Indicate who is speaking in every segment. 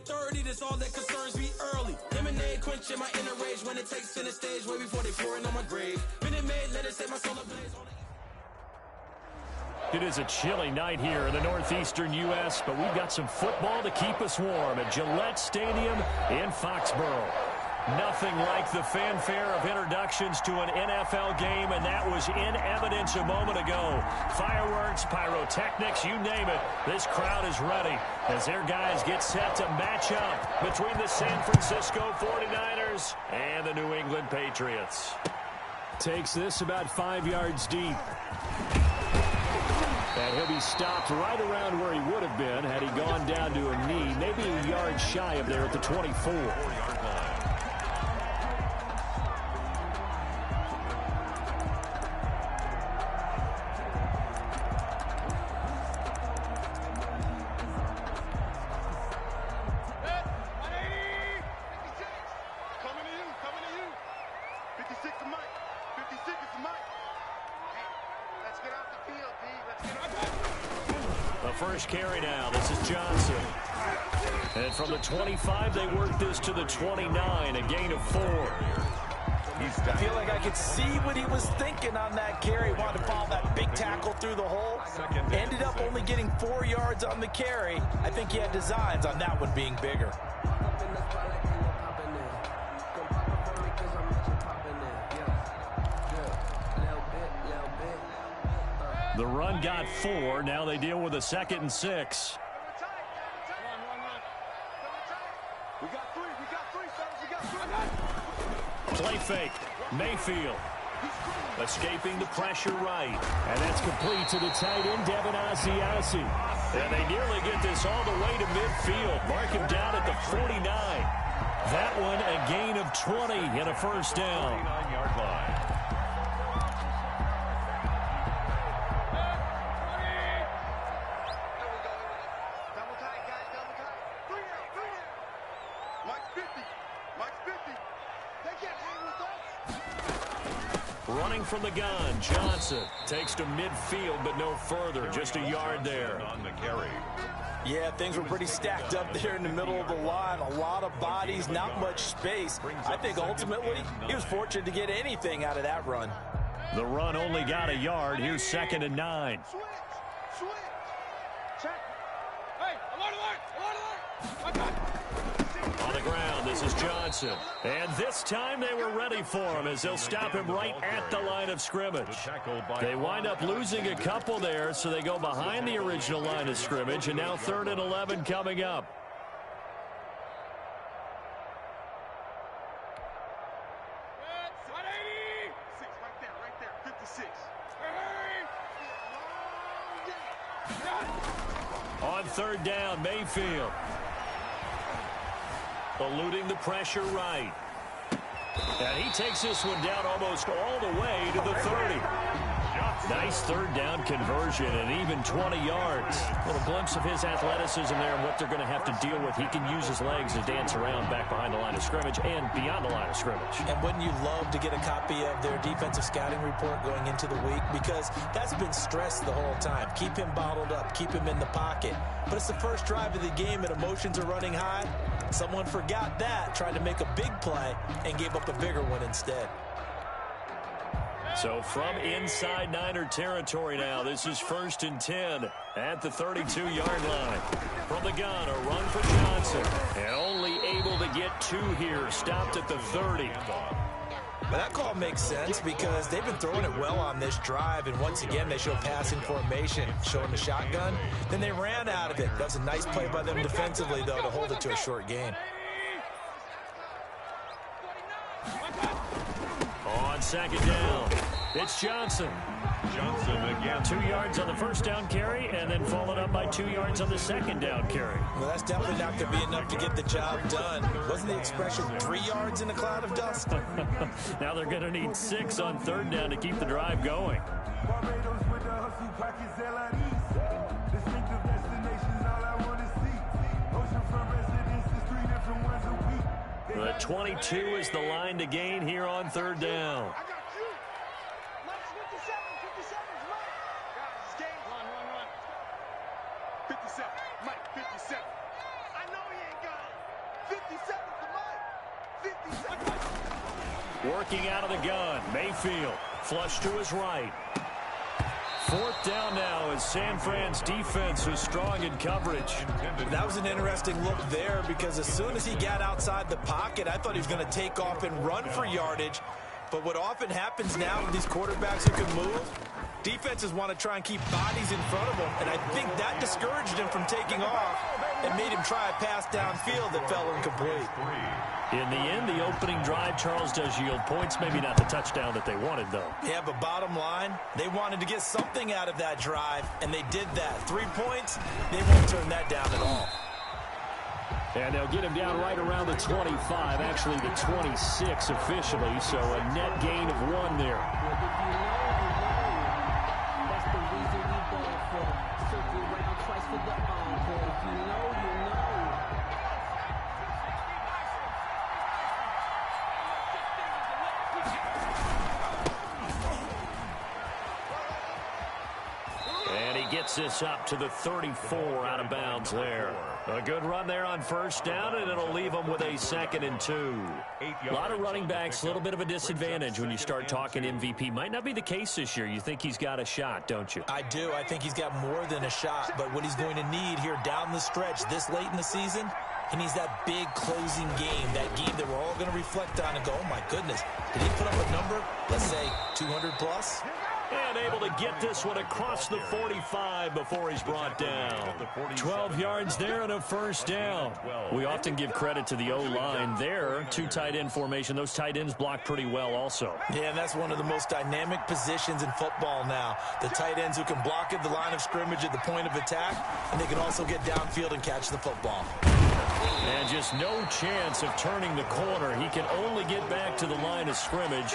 Speaker 1: 30, that's all that concerns me early. Lemonade quenching my inner rage when it takes center stage, way before they pouring on my grave. Minute Maid, let it set my soul ablaze.
Speaker 2: It is a chilly night here in the northeastern U.S., but we've got some football to keep us warm at Gillette Stadium in Foxborough. Nothing like the fanfare of introductions to an NFL game, and that was in evidence a moment ago. Fireworks, pyrotechnics, you name it. This crowd is ready as their guys get set to match up between the San Francisco 49ers and the New England Patriots. Takes this about 5 yards deep. And he'll be stopped right around where he would have been had he gone down to a knee, maybe a yard shy of there at the 24. First carry now. This is Johnson. And from the 25, they work this to the 29, a gain of 4.
Speaker 3: I feel like I could see what he was thinking on that carry. Wanted to follow that big tackle through the hole. Ended up only getting 4 yards on the carry. I think he had designs on that one being bigger.
Speaker 2: The run got 4. Now they deal with a 2nd and 6. Play fake. Mayfield. Escaping the pressure right. And that's complete to the tight end, Devin Asiasi. And they nearly get this all the way to midfield. Mark him down at the 49. That one a gain of 20 and a first down.
Speaker 4: 49-yard line.
Speaker 2: Running from the gun, Johnson takes to midfield, but no further, just a yard there.
Speaker 4: On the carry.
Speaker 3: Yeah, things were pretty stacked up there in the middle of the line. A lot of bodies, not much space. I think ultimately he was fortunate to get anything out of that run.
Speaker 2: The run only got a yard. Here's 2nd and 9. On the ground, this is Johnson. And this time they were ready for him as they'll stop him right at the line of scrimmage. They wind up losing a couple there, so they go behind the original line of scrimmage, and now 3rd and 11 coming up. On 3rd down, Mayfield. Eluding the pressure right. And he takes this one down almost all the way to the 30. Nice 3rd down conversion and even 20 yards. A little glimpse of his athleticism there and what they're going to have to deal with. He can use his legs to dance around back behind the line of scrimmage and beyond the line of scrimmage.
Speaker 3: And wouldn't you love to get a copy of their defensive scouting report going into the week? Because that's been stressed the whole time. Keep him bottled up. Keep him in the pocket. But it's the first drive of the game and emotions are running high. Someone forgot that, tried to make a big play, and gave up a bigger one instead.
Speaker 2: So from inside Niner territory now, this is 1st and 10 at the 32-yard line. From the gun, a run for Johnson. And only able to get 2 here, stopped at the 30.
Speaker 3: But that call makes sense because they've been throwing it well on this drive, and once again they show passing formation, showing the shotgun. Then they ran out of it. That's a nice play by them defensively, though, to hold it to a short gain.
Speaker 2: On 2nd down, it's Johnson.
Speaker 4: Johnson again.
Speaker 2: 2 yards on the 1st down carry, and then followed up by 2 yards on the 2nd down carry.
Speaker 3: Well, that's definitely not going to be enough to get the job done. Wasn't the expression 3 yards in a cloud of dust?
Speaker 2: Now they're going to need 6 on 3rd down to keep the drive going. The 22 is the line to gain here on 3rd down.
Speaker 5: Mike, 57. I know he ain't got it.
Speaker 2: Working out of the gun, Mayfield, flush to his right. Fourth down now as San Fran's defense is strong in coverage.
Speaker 3: That was an interesting look there because as soon as he got outside the pocket, I thought he was going to take off and run for yardage. But what often happens now with these quarterbacks who can move, defenses want to try and keep bodies in front of them, and I think that discouraged him from taking off and made him try a pass downfield that fell incomplete.
Speaker 2: In the end, the opening drive, Charles, does yield points. Maybe not the touchdown that they wanted, though.
Speaker 3: Yeah, but bottom line, they wanted to get something out of that drive, and they did that. 3 points, they won't turn that down at all.
Speaker 2: And they'll get him down right around the 25, actually the 26 officially, so a net gain of 1 there.
Speaker 5: That's the reason we ball for. Circle around twice for the encore. If you know, you know.
Speaker 2: And he gets this up to the 34 out of bounds there. A good run there on first down, and it'll leave him with a 2nd and 2. A lot of running backs, a little bit of a disadvantage when you start talking MVP. Might not be the case this year. You think he's got a shot, don't you?
Speaker 3: I do. I think he's got more than a shot, but what he's going to need here down the stretch this late in the season, he needs that big closing game, that game that we're all going to reflect on and go, oh my goodness, did he put up a number, let's say 200 plus?
Speaker 2: And able to get this one across the 45 before he's brought down. 12 yards there and a first down. We often give credit to the O-line there. 2 tight end formation. Those tight ends block pretty well also.
Speaker 3: Yeah, and that's one of the most dynamic positions in football now. The tight ends who can block at the line of scrimmage at the point of attack, and they can also get downfield and catch the football.
Speaker 2: And just no chance of turning the corner. He can only get back to the line of scrimmage.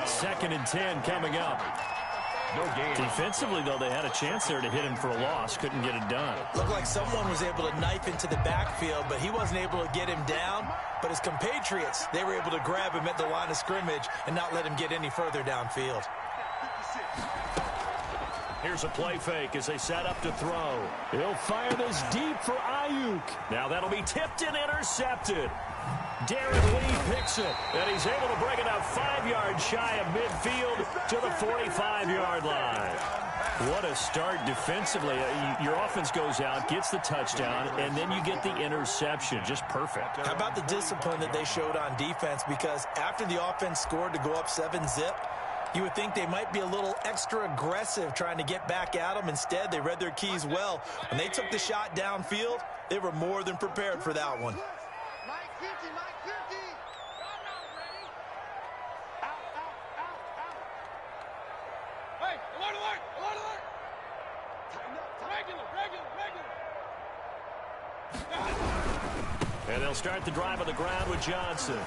Speaker 2: 2nd and 10 coming up.
Speaker 4: No gain.
Speaker 2: Defensively, though, they had a chance there to hit him for a loss. Couldn't get it done.
Speaker 3: Looked like someone was able to knife into the backfield, but he wasn't able to get him down. But his compatriots, they were able to grab him at the line of scrimmage and not let him get any further downfield.
Speaker 2: Here's a play fake as they set up to throw. He'll fire this deep for Ayuk. Now that'll be tipped and intercepted. Darren Lee picks it, and he's able to bring it up 5 yards shy of midfield to the 45-yard line. What a start defensively. Your offense goes out, gets the touchdown, and then you get the interception. Just perfect.
Speaker 3: How about the discipline that they showed on defense? Because after the offense scored to go up 7-zip, you would think they might be a little extra aggressive trying to get back at them. Instead, they read their keys well. When they took the shot downfield, they were more than prepared for that one.
Speaker 2: And they'll start the drive on the ground with Johnson.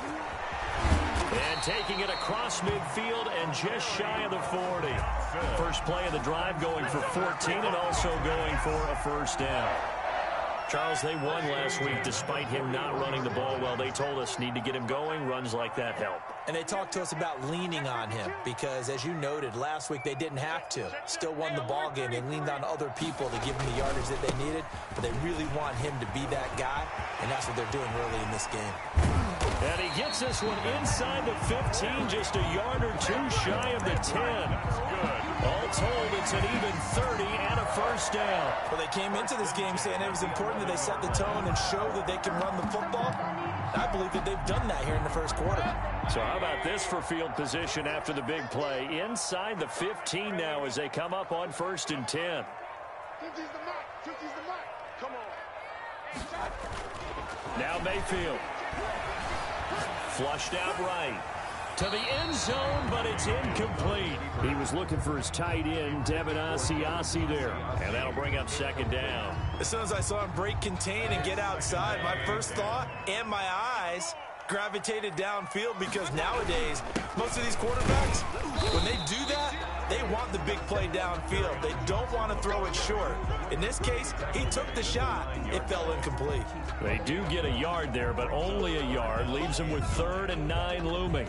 Speaker 2: And taking it across midfield and just shy of the 40. First play of the drive going for 14 and also going for a first down. Charles, they won last week despite him not running the ball well. They told us need to get him going. Runs like that help.
Speaker 3: And they talked to us about leaning on him because, as you noted, last week they didn't have to. Still won the ball game. They leaned on other people to give them the yardage that they needed, but they really want him to be that guy, and that's what they're doing early in this game.
Speaker 2: And he gets this one inside the 15, just a yard or 2 shy of the 10. All told, it's an even 30 and a first down.
Speaker 3: Well, they came into this game saying it was important that they set the tone and show that they can run the football. I believe that they've done that here in the first quarter.
Speaker 2: So how about this for field position after the big play? Inside the 15 now as they come up on 1st and 10. Now Mayfield. Flushed out right. To the end zone, but it's incomplete. He was looking for his tight end, Devin Asiasi there. And that'll bring up 2nd down.
Speaker 3: As soon as I saw him break contain and get outside, my first thought and my eyes gravitated downfield because nowadays, most of these quarterbacks, when they do that, they want the big play downfield. They don't want to throw it short. In this case, he took the shot. It fell incomplete.
Speaker 2: They do get a yard there, but only a yard. Leaves them with 3rd and 9 looming.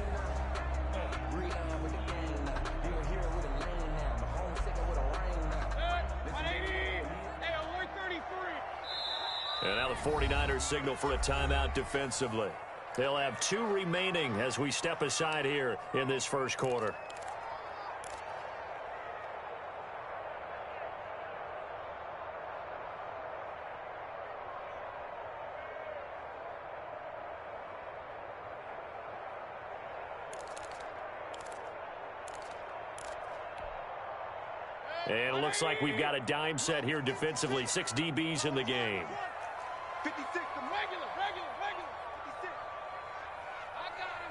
Speaker 2: And now the 49ers signal for a timeout defensively. They'll have 2 remaining as we step aside here in this first quarter. And it looks like we've got a dime set here defensively. 6 DBs in the game.
Speaker 6: 56, the regular, 56. I got him.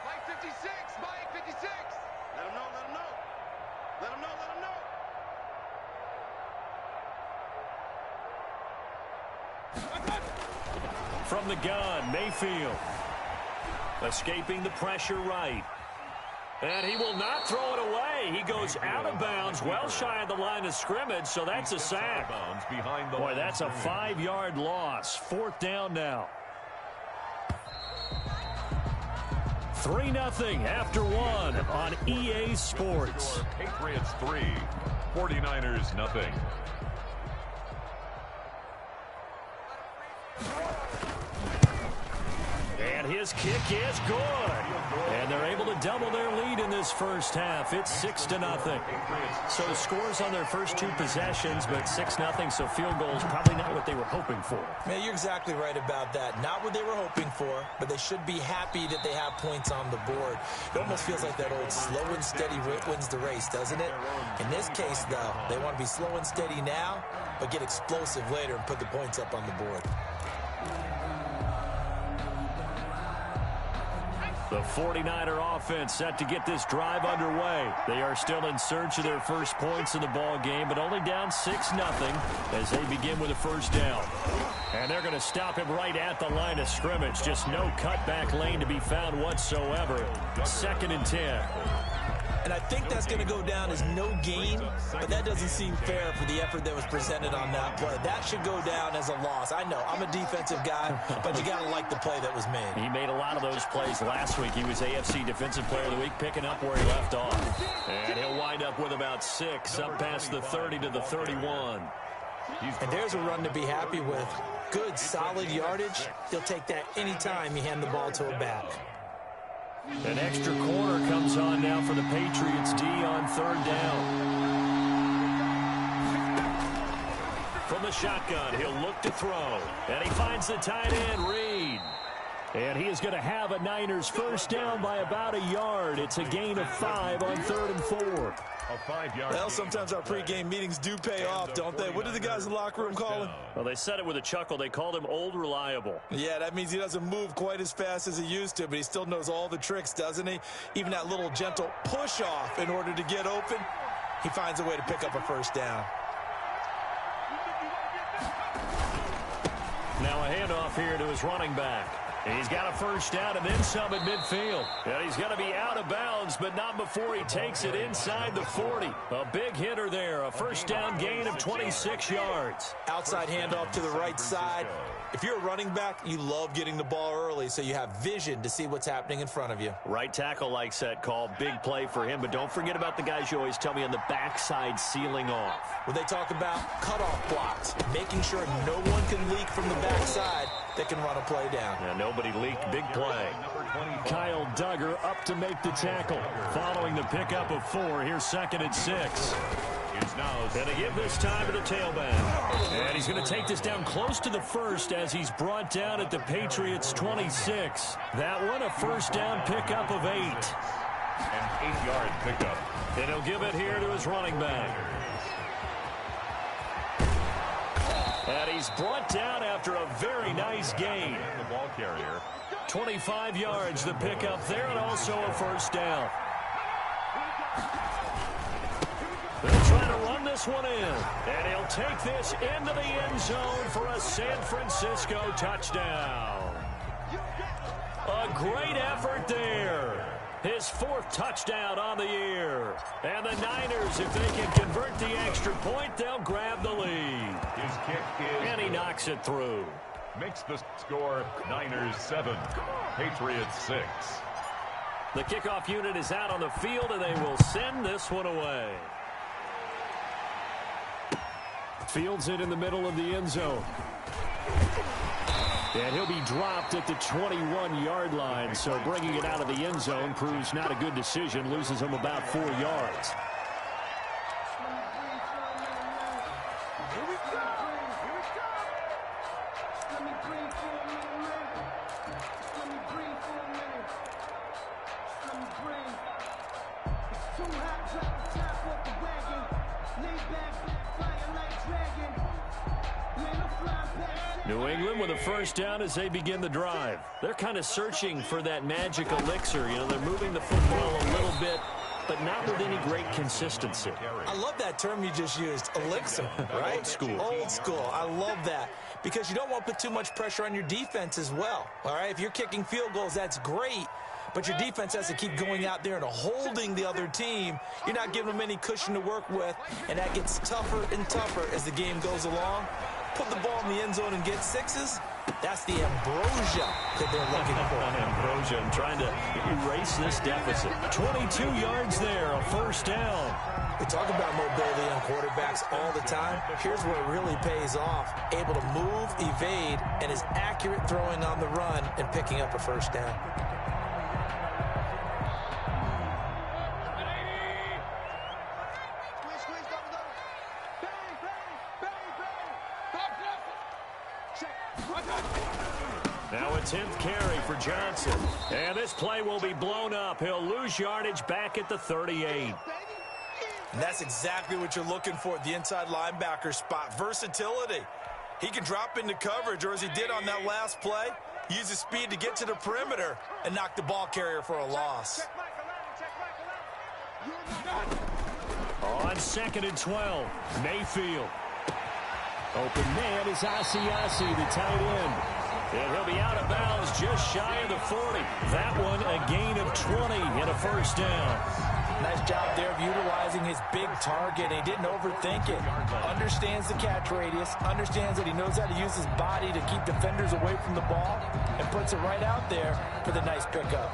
Speaker 6: Mike 56, Mike 56. Let him know.
Speaker 2: From the gun, Mayfield. Escaping the pressure right. And he will not throw it away. He goes out of bounds, well shy of the line of scrimmage, so that's a sack. Boy, that's a 5-yard loss. 4th down now. 3-0 after 1 on EA Sports.
Speaker 4: Patriots 3, 49ers nothing.
Speaker 2: And his kick is good. And they're able to double their lead in this first half. It's 6-0. So scores on their first 2 possessions, but 6-0, so field goals probably not what they were hoping for.
Speaker 3: Man, you're exactly right about that. Not what they were hoping for, but they should be happy that they have points on the board. It almost feels like that old slow and steady wins the race, doesn't it? In this case, though, they want to be slow and steady now, but get explosive later and put the points up on the board.
Speaker 2: The 49er offense set to get this drive underway. They are still in search of their first points in the ball game, but only down 6-0 as they begin with a first down. And they're going to stop him right at the line of scrimmage. Just no cutback lane to be found whatsoever. 2nd and 10.
Speaker 3: And I think that's going to go down as no gain, but that doesn't seem fair for the effort that was presented on that play. That should go down as a loss. I know, I'm a defensive guy, but you got to like the play that was made.
Speaker 2: He made a lot of those plays last week. He was AFC Defensive Player of the Week, picking up where he left off. And he'll wind up with about 6, up past the 30 to the 31.
Speaker 3: And there's a run to be happy with. Good, solid yardage. He'll take that anytime you hand the ball to a back.
Speaker 2: An extra corner comes on now for the Patriots D on 3rd down. From the shotgun, he'll look to throw. And he finds the tight end, Reed. And he is going to have a Niners first down by about a yard. It's a gain of 5 on 3rd and 4.
Speaker 4: A 5-yard.
Speaker 3: Well, sometimes our pregame meetings do pay off, don't they? What did the guys in the locker room call him?
Speaker 2: Well, they said it with a chuckle. They called him Old Reliable.
Speaker 3: Yeah, that means he doesn't move quite as fast as he used to, but he still knows all the tricks, doesn't he? Even that little gentle push-off in order to get open, he finds a way to pick up a first down.
Speaker 2: Now a handoff here to his running back. He's got a first down and then some at midfield. And he's going to be out of bounds, but not before he takes it inside the 40. A big hitter there. A first down gain of 26 yards.
Speaker 3: Outside handoff to the right side. If you're a running back, you love getting the ball early so you have vision to see what's happening in front of you.
Speaker 2: Right tackle likes that call. Big play for him. But don't forget about the guys you always tell me on the backside sealing off.
Speaker 3: When they talk about cutoff blocks, making sure no one can leak from the backside that can run a play down.
Speaker 2: Yeah, nobody leaked. Big play. Kyle Duggar up to make the tackle. Following the pickup of 4, here's 2nd and 6. And they give this time to the tailback. And he's going to take this down close to the 1st as he's brought down at the Patriots' 26. That one a first down pickup of 8.
Speaker 4: An 8-yard pickup.
Speaker 2: And he'll give it here to his running back. And he's brought down after a very nice gain.
Speaker 4: The ball carrier.
Speaker 2: 25 yards the pickup there, and also a first down. They'll try to run this one in, and he'll take this into the end zone for a San Francisco touchdown. A great effort there. His 4th touchdown on the year. And the Niners, if they can convert the extra point, they'll grab the lead.
Speaker 4: His kick is...
Speaker 2: And he knocks it through.
Speaker 4: Makes the score Niners 7, Patriots 6.
Speaker 2: The kickoff unit is out on the field, and they will send this one away. Fields it in the middle of the end zone. And he'll be dropped at the 21-yard line. So bringing it out of the end zone proves not a good decision. Loses him about 4 yards. New England with a first down as they begin the drive. They're kind of searching for that magic elixir. You know, they're moving the football a little bit, but not with any great consistency.
Speaker 3: I love that term you just used, elixir, right?
Speaker 2: Old school.
Speaker 3: Old school. I love that because you don't want to put too much pressure on your defense as well, all right? If you're kicking field goals, that's great, but your defense has to keep going out there and holding the other team. You're not giving them any cushion to work with, and that gets tougher and tougher as the game goes along. Put the ball in the end zone and get sixes. That's the ambrosia that they're looking for.
Speaker 2: Ambrosia, I'm trying to erase this deficit. 22 yards there, a first down.
Speaker 3: We talk about mobility on quarterbacks all the time. Here's where it really pays off. Able to move, evade, and is accurate throwing on the run and picking up a first down.
Speaker 2: Now a 10th carry for Johnson. And this play will be blown up. He'll lose yardage back at the 38.
Speaker 3: And that's exactly what you're looking for at the inside linebacker spot. Versatility. He can drop into coverage, or as he did on that last play, use his speed to get to the perimeter and knock the ball carrier for a loss.
Speaker 2: On 2nd and 12, Mayfield. Open man is Asiasi, the tight end. And he'll be out of bounds just shy of the 40. That one a gain of 20 and a first down.
Speaker 3: Nice job there of utilizing his big target. He didn't overthink it. Understands the catch radius. Understands that he knows how to use his body to keep defenders away from the ball. And puts it right out there for the nice pickup.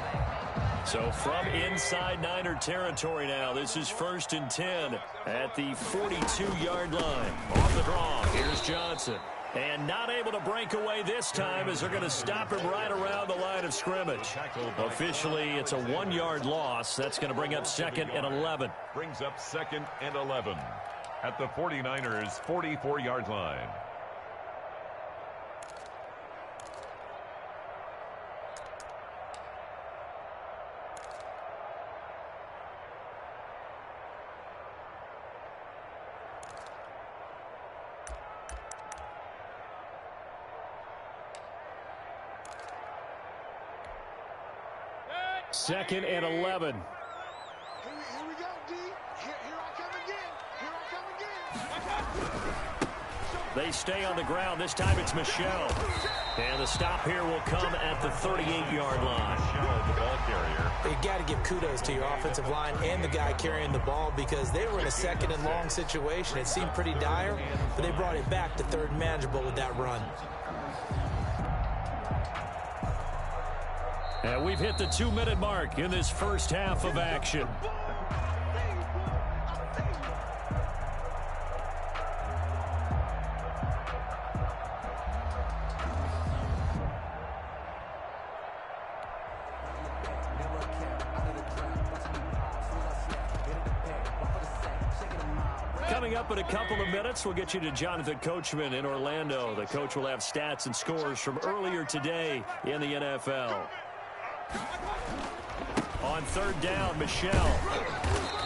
Speaker 2: So from inside Niner territory now, this is 1st and 10 at the 42-yard line. Off the draw, here's Johnson. And not able to break away this time as they're going to stop him right around the line of scrimmage. Officially, it's a 1-yard loss. That's going to bring up 2nd and 11.
Speaker 4: Brings up 2nd and 11 at the 49ers' 44-yard line.
Speaker 2: Second and 11.
Speaker 6: Here we go, D. Here I come again.
Speaker 2: They stay on the ground. This time it's Michel. And the stop here will come at the 38-yard line.
Speaker 4: The ball carrier.
Speaker 3: You got to give kudos to your offensive line and the guy carrying the ball because they were in a 2nd and long situation. It seemed pretty dire, but they brought it back to 3rd and manageable with that run.
Speaker 2: And we've hit the 2-minute mark in this first half of action. Coming up in a couple of minutes, we'll get you to Jonathan Coachman in Orlando. The coach will have stats and scores from earlier today in the NFL. On 3rd down, Michel.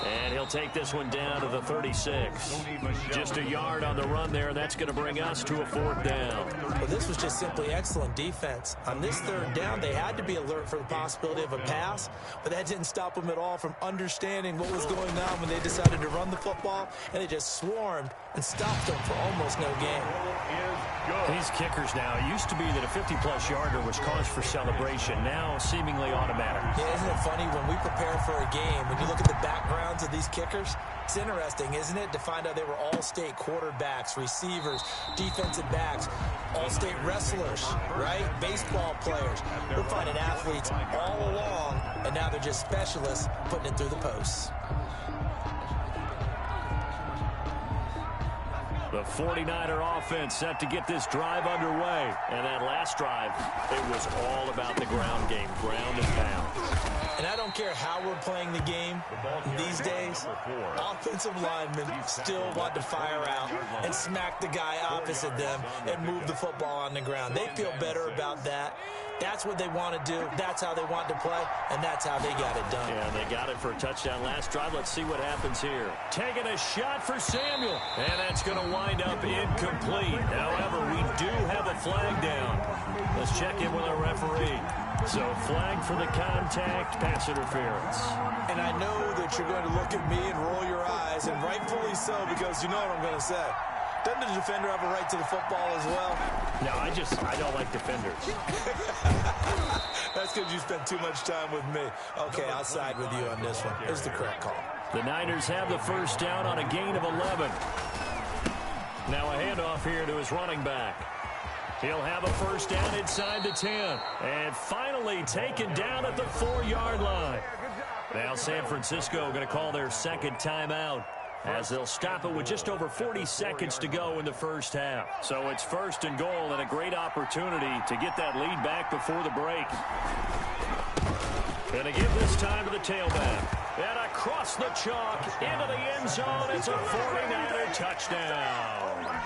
Speaker 2: And he'll take this one down to the 36. Just a yard on the run there, and that's going to bring us to a 4th down.
Speaker 3: Well, this was just simply excellent defense. On this 3rd down, they had to be alert for the possibility of a pass, but that didn't stop them at all from understanding what was going on when they decided to run the football, and they just swarmed and stopped them for almost no gain.
Speaker 2: These kickers now, it used to be that a 50-plus yarder was cause for celebration. Now, seemingly automatic.
Speaker 3: Yeah, isn't it funny when we prepare for a game, when you look at the backgrounds of these kickers, it's interesting, isn't it, to find out they were all-state quarterbacks, receivers, defensive backs, all-state wrestlers, right? Baseball players. We're finding athletes all along, and now they're just specialists putting it through the posts.
Speaker 2: The 49er offense set to get this drive underway. And that last drive, it was all about the ground game, ground and pound.
Speaker 3: And I don't care how we're playing the game these days, offensive linemen still want to fire out and smack the guy opposite them and move the football on the ground. They feel better about that. That's what they want to do. That's how they want to play, and that's how they got it done.
Speaker 2: Yeah, they got it for a touchdown last drive. Let's see what happens here. Taking a shot for Samuel, and that's going to wind up incomplete. However, we do have a flag down. Let's check in with our referee. So, flag for the contact, pass interference.
Speaker 3: And I know that you're going to look at me and roll your eyes, and rightfully so, because you know what I'm going to say. Doesn't the defender have a right to the football as well?
Speaker 2: No, I don't like defenders.
Speaker 3: That's because you spent too much time with me. Okay, I'll side with you on this one. Here's the correct call.
Speaker 2: The Niners have the first down on a gain of 11. Now a handoff here to his running back. He'll have a first down inside the 10. And finally taken down at the 4-yard line. Now San Francisco going to call their second timeout, as they'll stop it with just over 40 seconds to go in the first half. So it's first and goal, and a great opportunity to get that lead back before the break. And to give this time to the tailback. And across the chalk into the end zone. It's a 49er touchdown.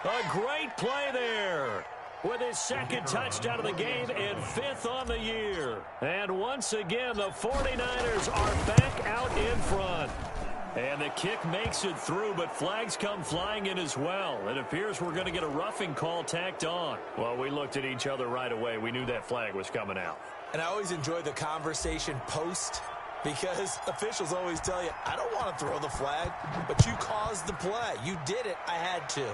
Speaker 2: A great play there, with his second touchdown of the game and 5th on the year. And once again, the 49ers are back out in front. And the kick makes it through, but flags come flying in as well. It appears we're going to get a roughing call tacked on. Well, we looked at each other right away. We knew that flag was coming out.
Speaker 3: And I always enjoy the conversation post, because officials always tell you, I don't want to throw the flag, but you caused the play. You did it. I had to.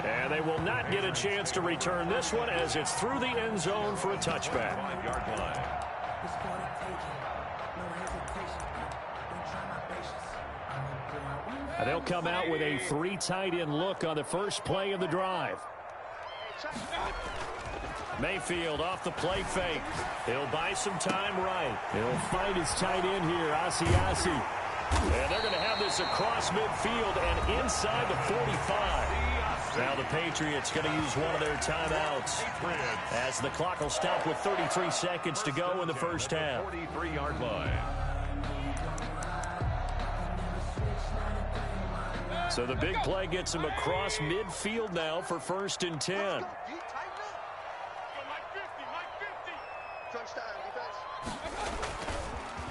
Speaker 2: And they will not get a chance to return this one, as it's through the end zone for a touchback.
Speaker 4: 5-yard line.
Speaker 2: They'll come out with a 3 tight end look on the first play of the drive. Mayfield off the play fake. He'll buy some time right. He'll find his tight end here, Asiasi. And they're going to have this across midfield and inside the 45. Now the Patriots going to use one of their timeouts, as the clock will stop with 33 seconds to go in the first half.
Speaker 4: 43-yard line.
Speaker 2: So the big play gets him across midfield now for first and 10.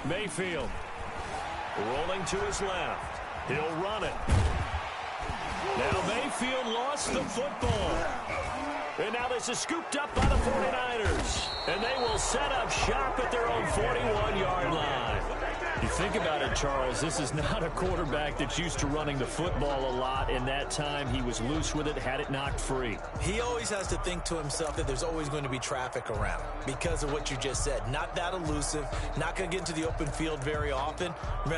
Speaker 2: Mayfield rolling to his left. He'll run it. Now Mayfield lost the football. And now this is scooped up by the 49ers. And they will set up shop at their own 41-yard line. You think about it, Charles, this is not a quarterback that's used to running the football a lot. In that time, he was loose with it, had it knocked free.
Speaker 3: He always has to think to himself that there's always going to be traffic around because of what you just said. Not that elusive, not going to get into the open field very often. Remember,